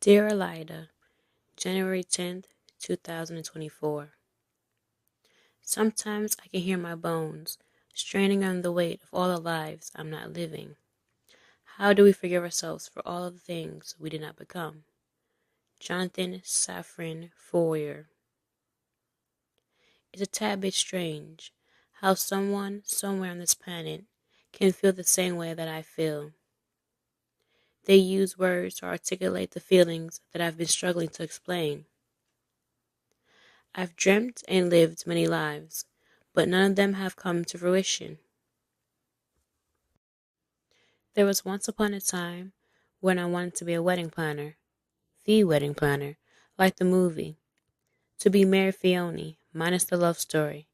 Dear Ilaeda, January 10th, 2024. Sometimes I can hear my bones straining under the weight of all the lives I'm not living. How do we forgive ourselves for all of the things we did not become? Jonathan Safran Foer. It's a tad bit strange how someone somewhere on this planet can feel the same way that I feel. They use words to articulate the feelings that I've been struggling to explain. I've dreamt and lived many lives, but none of them have come to fruition. There was once upon a time when I wanted to be a wedding planner, the wedding planner, like the movie, to be Mary Fione, minus the love story.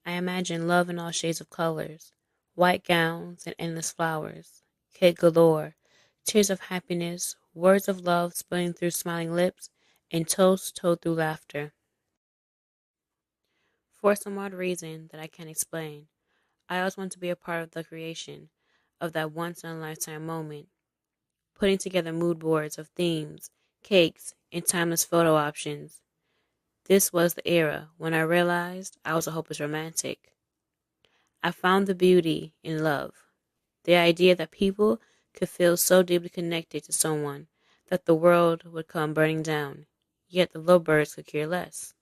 I imagined love in all shades of colors, white gowns and endless flowers, cake galore, tears of happiness, words of love spilling through smiling lips, and toasts told through laughter. For some odd reason that I can't explain, I always want to be a part of the creation of that once-in-a-lifetime moment, putting together mood boards of themes, cakes, and timeless photo options. This was the era when I realized I was a hopeless romantic. I found the beauty in love, the idea that people could feel so deeply connected to someone that the world would come burning down, yet the little birds could care less.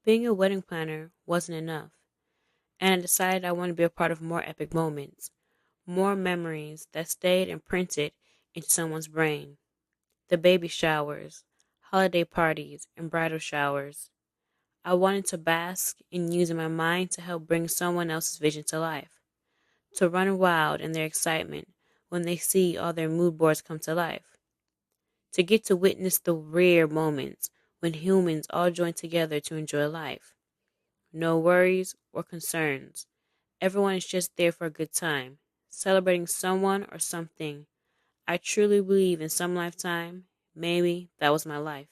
Being a wedding planner wasn't enough, and I decided I wanted to be a part of more epic moments, more memories that stayed imprinted into someone's brain. The baby showers, holiday parties, and bridal showers. I wanted to bask in using my mind to help bring someone else's vision to life, to run wild in their excitement when they see all their mood boards come to life, to get to witness the rare moments when humans all join together to enjoy life. No worries or concerns. Everyone is just there for a good time, celebrating someone or something. I truly believe in some lifetime, maybe that was my life.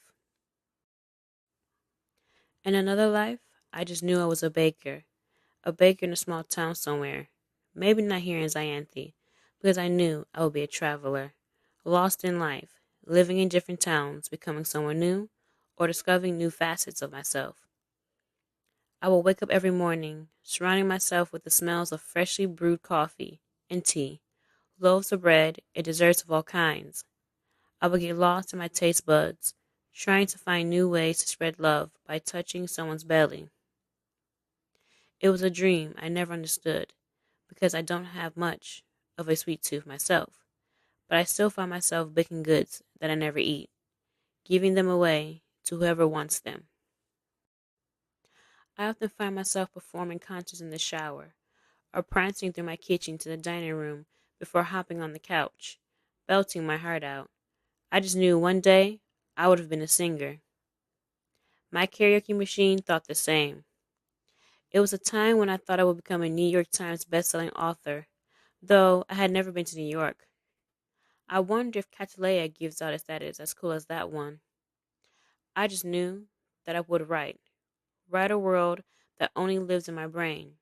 In another life, I just knew I was a baker in a small town somewhere. Maybe not here in Zayanthe, because I knew I would be a traveler, lost in life, living in different towns, becoming someone new, or discovering new facets of myself. I will wake up every morning, surrounding myself with the smells of freshly brewed coffee and tea, loaves of bread, and desserts of all kinds. I would get lost in my taste buds, trying to find new ways to spread love by touching someone's belly. It was a dream I never understood, because I don't have much of a sweet tooth myself, but I still find myself baking goods that I never eat, giving them away to whoever wants them. I often find myself performing concerts in the shower, or prancing through my kitchen to the dining room before hopping on the couch, belting my heart out. I just knew one day I would have been a singer. My karaoke machine thought the same. It was a time when I thought I would become a New York Times bestselling author, though I had never been to New York. I wonder if Catalea gives out a status as cool as that one. I just knew that I would write a world that only lives in my brain.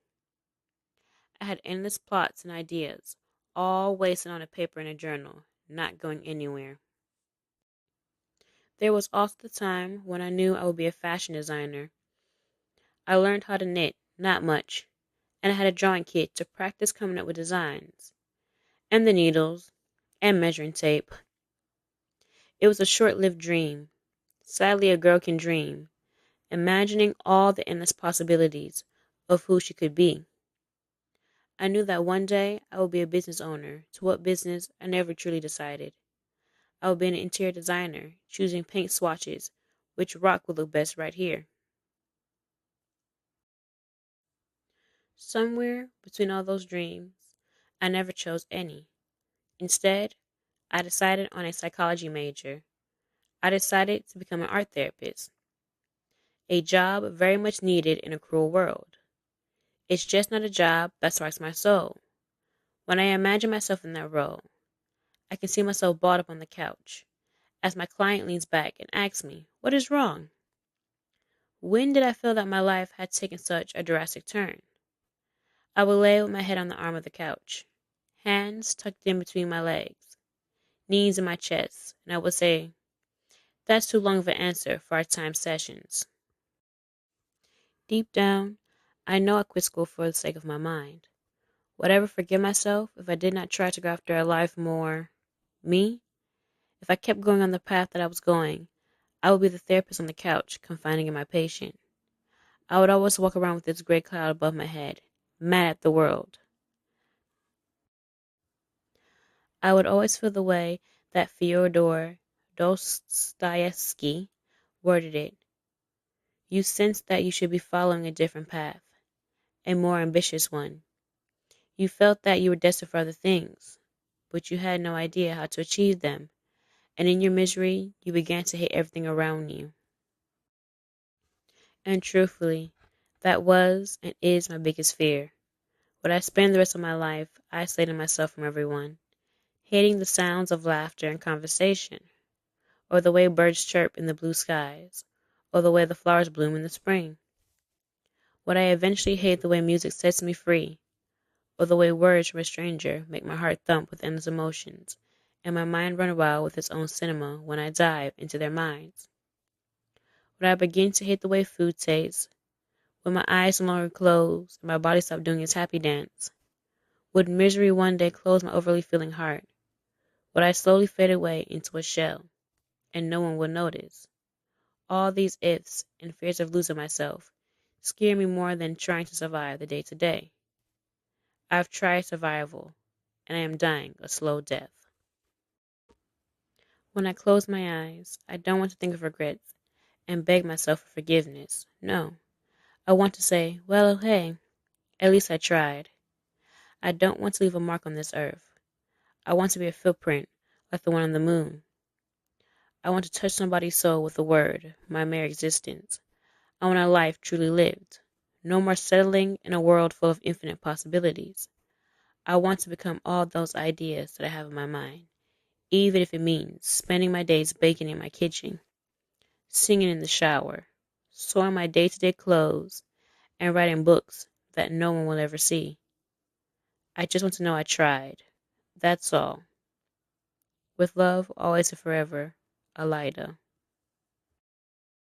I had endless plots and ideas, all wasted on a paper in a journal, not going anywhere. There was also the time when I knew I would be a fashion designer. I learned how to knit, not much, and I had a drawing kit to practice coming up with designs, and the needles, and measuring tape. It was a short-lived dream. Sadly, a girl can dream, imagining all the endless possibilities of who she could be. I knew that one day I would be a business owner. To what business, I never truly decided. I would be an interior designer, choosing paint swatches, which rock would look best right here. Somewhere between all those dreams, I never chose any. Instead, I decided on a psychology major. I decided to become an art therapist, a job very much needed in a cruel world. It's just not a job that sparks my soul. When I imagine myself in that role, I can see myself balled up on the couch as my client leans back and asks me, "What is wrong?" When did I feel that my life had taken such a drastic turn? I would lay with my head on the arm of the couch, hands tucked in between my legs, knees in my chest, and I would say, "That's too long of an answer for our time sessions." Deep down, I know I quit school for the sake of my mind. Would I ever forgive myself if I did not try to go after a life more me? If I kept going on the path that I was going, I would be the therapist on the couch, confiding in my patient. I would always walk around with this gray cloud above my head, mad at the world. I would always feel the way that Fyodor Dostoevsky worded it. You sense that you should be following a different path, a more ambitious one. You felt that you were destined for other things, but you had no idea how to achieve them, and in your misery, you began to hate everything around you. And truthfully, that was and is my biggest fear. Would I spend the rest of my life isolating myself from everyone, hating the sounds of laughter and conversation, or the way birds chirp in the blue skies, or the way the flowers bloom in the spring? Would I eventually hate the way music sets me free, or the way words from a stranger make my heart thump with endless emotions, and my mind run wild with its own cinema when I dive into their minds? Would I begin to hate the way food tastes, when my eyes no longer close and my body stop doing its happy dance? Would misery one day close my overly feeling heart? Would I slowly fade away into a shell, and no one would notice? All these ifs and fears of losing myself scare me more than trying to survive the day to day. I've tried survival, and I am dying a slow death. When I close my eyes, I don't want to think of regrets and beg myself for forgiveness. No, I want to say, well, hey, at least I tried. I don't want to leave a mark on this earth. I want to be a footprint like the one on the moon. I want to touch somebody's soul with a word, my mere existence. I want a life truly lived. No more settling in a world full of infinite possibilities. I want to become all those ideas that I have in my mind, even if it means spending my days baking in my kitchen, singing in the shower, sewing my day-to-day clothes, and writing books that no one will ever see. I just want to know I tried. That's all. With love, always and forever, Ilaeda.